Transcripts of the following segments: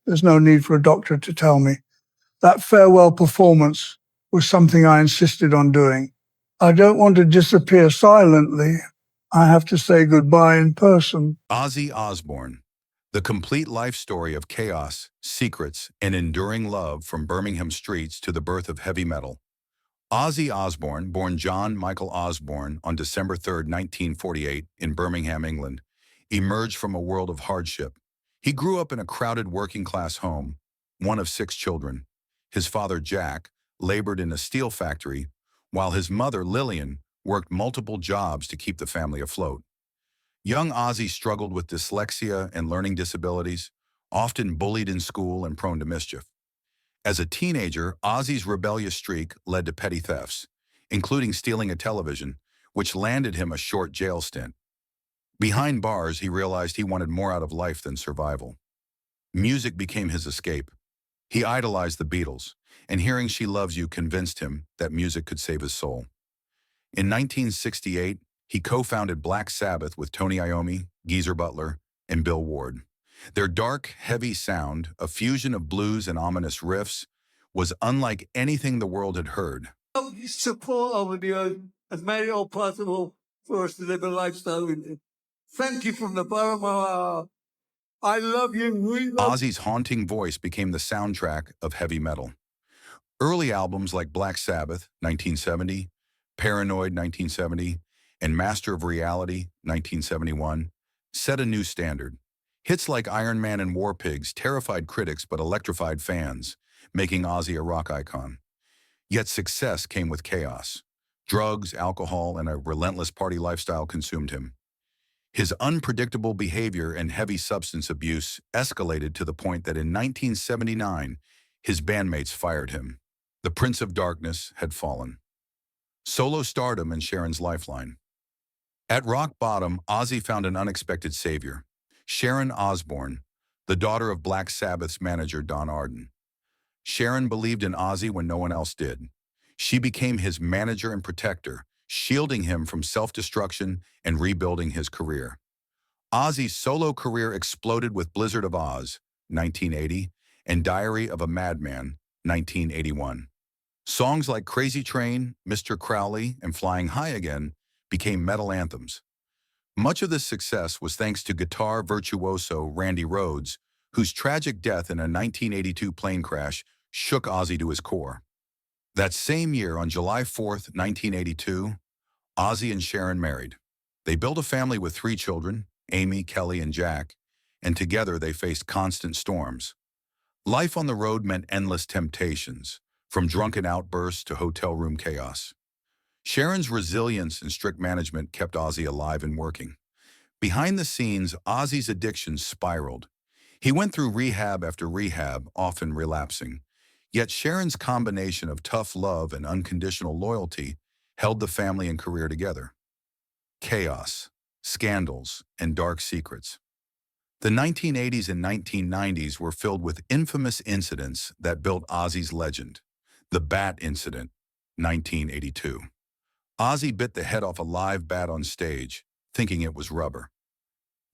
There's no need for a doctor to tell me. That farewell performance was something I insisted on doing. I don't want to disappear silently. I have to say goodbye in person. Ozzy Osbourne, the complete life story of chaos, secrets, and enduring love from Birmingham streets to the birth of heavy metal. Ozzy Osbourne, born John Michael Osbourne on December 3, 1948, in Birmingham, England, emerged from a world of hardship. He grew up in a crowded working-class home, one of 6 children. His father, Jack, labored in a steel factory, while his mother, Lillian, worked multiple jobs to keep the family afloat. Young Ozzy struggled with dyslexia and learning disabilities, often bullied in school and prone to mischief. As a teenager, Ozzy's rebellious streak led to petty thefts, including stealing a television, which landed him a short jail stint. Behind bars, he realized he wanted more out of life than survival. Music became his escape. He idolized the Beatles, and hearing She Loves You convinced him that music could save his soul. In 1968, he co-founded Black Sabbath with Tony Iommi, Geezer Butler, and Bill Ward. Their dark, heavy sound, a fusion of blues and ominous riffs, was unlike anything the world had heard. Support over the earth has made it all possible for us to live a lifestyle in it. Thank you from the bottom of my heart. I love you. We love Ozzy's haunting voice became the soundtrack of heavy metal. Early albums like Black Sabbath, 1970, Paranoid, 1970, and Master of Reality, 1971, set a new standard. Hits like Iron Man and War Pigs terrified critics but electrified fans, making Ozzy a rock icon. Yet success came with chaos. Drugs, alcohol, and a relentless party lifestyle consumed him. His unpredictable behavior and heavy substance abuse escalated to the point that in 1979, his bandmates fired him. The Prince of Darkness had fallen. Solo stardom and Sharon's lifeline. At rock bottom, Ozzy found an unexpected savior, Sharon Osbourne, the daughter of Black Sabbath's manager Don Arden. Sharon believed in Ozzy when no one else did. She became his manager and protector, shielding him from self-destruction and rebuilding his career. Ozzy's solo career exploded with Blizzard of Oz, 1980, and Diary of a Madman, 1981. Songs like Crazy Train, Mr. Crowley, and Flying High Again became metal anthems. Much of this success was thanks to guitar virtuoso Randy Rhoads, whose tragic death in a 1982 plane crash shook Ozzy to his core. That same year, on July 4th, 1982, Ozzy and Sharon married. They built a family with 3 children, Amy, Kelly, and Jack, and together they faced constant storms. Life on the road meant endless temptations, from drunken outbursts to hotel room chaos. Sharon's resilience and strict management kept Ozzy alive and working. Behind the scenes, Ozzy's addiction spiraled. He went through rehab after rehab, often relapsing. Yet Sharon's combination of tough love and unconditional loyalty held the family and career together. Chaos, scandals, and dark secrets. The 1980s and 1990s were filled with infamous incidents that built Ozzy's legend. The Bat Incident, 1982. Ozzy bit the head off a live bat on stage, thinking it was rubber.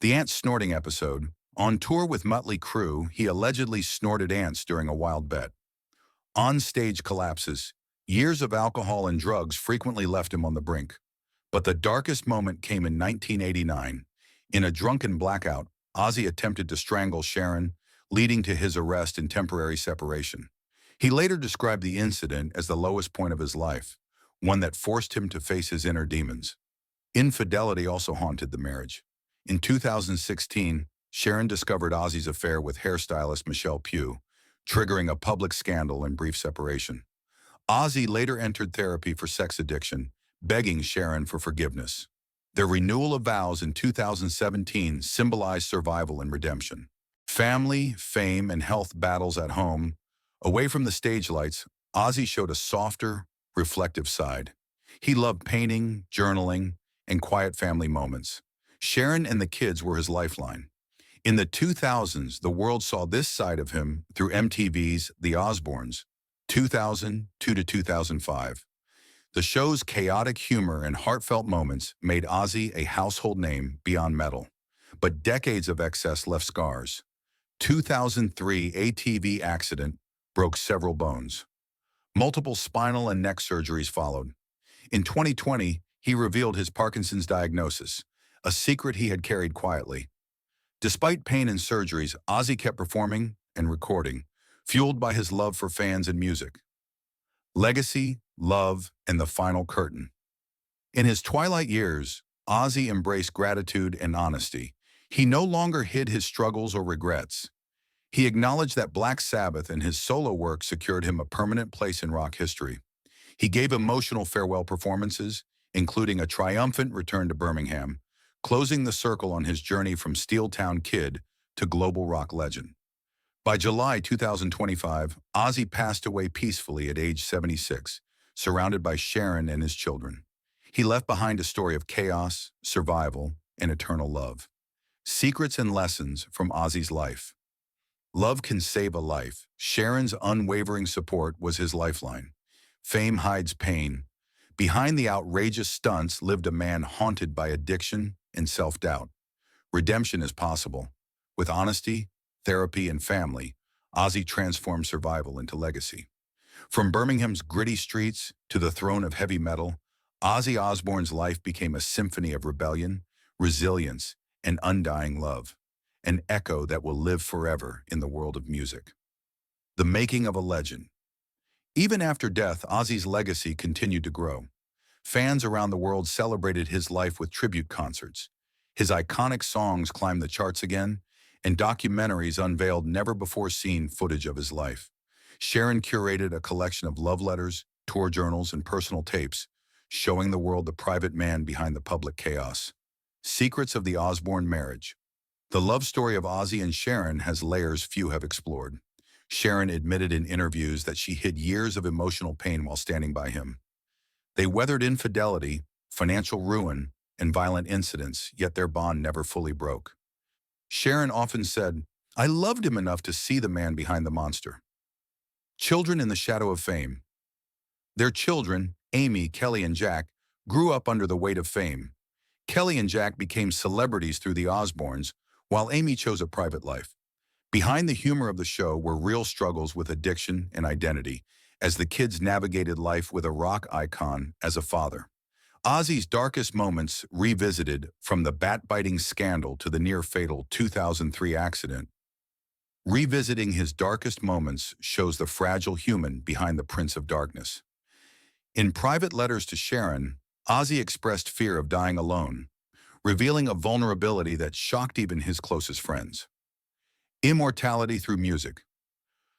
The ant snorting episode. On tour with Mötley Crüe, he allegedly snorted ants during a wild bet. On-stage collapses. Years of alcohol and drugs frequently left him on the brink. But the darkest moment came in 1989. In a drunken blackout, Ozzy attempted to strangle Sharon, leading to his arrest and temporary separation. He later described the incident as the lowest point of his life, one that forced him to face his inner demons. Infidelity also haunted the marriage. In 2016, Sharon discovered Ozzy's affair with hairstylist Michelle Pugh, triggering a public scandal and brief separation. Ozzy later entered therapy for sex addiction, begging Sharon for forgiveness. Their renewal of vows in 2017 symbolized survival and redemption. Family, fame, and health battles at home. Away from the stage lights, Ozzy showed a softer, reflective side. He loved painting, journaling, and quiet family moments. Sharon and the kids were his lifeline. In the 2000s, the world saw this side of him through MTV's The Osbournes, 2002 to 2005. The show's chaotic humor and heartfelt moments made Ozzy a household name beyond metal. But decades of excess left scars. 2003 ATV accident broke several bones. Multiple spinal and neck surgeries followed. In 2020, he revealed his Parkinson's diagnosis, a secret he had carried quietly. Despite pain and surgeries, Ozzy kept performing and recording, fueled by his love for fans and music. Legacy, love, and the final curtain. In his twilight years, Ozzy embraced gratitude and honesty. He no longer hid his struggles or regrets. He acknowledged that Black Sabbath and his solo work secured him a permanent place in rock history. He gave emotional farewell performances, including a triumphant return to Birmingham, closing the circle on his journey from Steel Town Kid to global rock legend. By July 2025, Ozzy passed away peacefully at age 76, surrounded by Sharon and his children. He left behind a story of chaos, survival, and eternal love. Secrets and lessons from Ozzy's life. Love can save a life. Sharon's unwavering support was his lifeline. Fame hides pain. Behind the outrageous stunts lived a man haunted by addiction and self-doubt. Redemption is possible. With honesty, therapy, and family, Ozzy transformed survival into legacy. From Birmingham's gritty streets to the throne of heavy metal, Ozzy Osbourne's life became a symphony of rebellion, resilience, and undying love, an echo that will live forever in the world of music. The making of a legend. Even after death, Ozzy's legacy continued to grow. Fans around the world celebrated his life with tribute concerts. His iconic songs climbed the charts again, and documentaries unveiled never-before-seen footage of his life. Sharon curated a collection of love letters, tour journals, and personal tapes, showing the world the private man behind the public chaos. Secrets of the Osbourne marriage. The love story of Ozzy and Sharon has layers few have explored. Sharon admitted in interviews that she hid years of emotional pain while standing by him. They weathered infidelity, financial ruin, and violent incidents, yet their bond never fully broke. Sharon often said, "I loved him enough to see the man behind the monster." Children in the shadow of fame. Their children, Amy, Kelly, and Jack, grew up under the weight of fame. Kelly and Jack became celebrities through the Osbournes, while Amy chose a private life. Behind the humor of the show were real struggles with addiction and identity, as the kids navigated life with a rock icon as a father. Ozzy's darkest moments revisited, from the bat-biting scandal to the near-fatal 2003 accident. Revisiting his darkest moments shows the fragile human behind the Prince of Darkness. In private letters to Sharon, Ozzy expressed fear of dying alone, revealing a vulnerability that shocked even his closest friends. Immortality through music.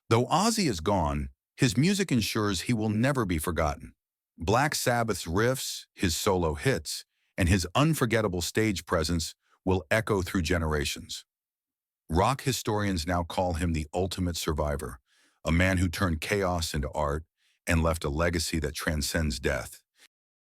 Though Ozzy is gone, his music ensures he will never be forgotten. Black Sabbath's riffs, his solo hits, and his unforgettable stage presence will echo through generations. Rock historians now call him the ultimate survivor, a man who turned chaos into art and left a legacy that transcends death.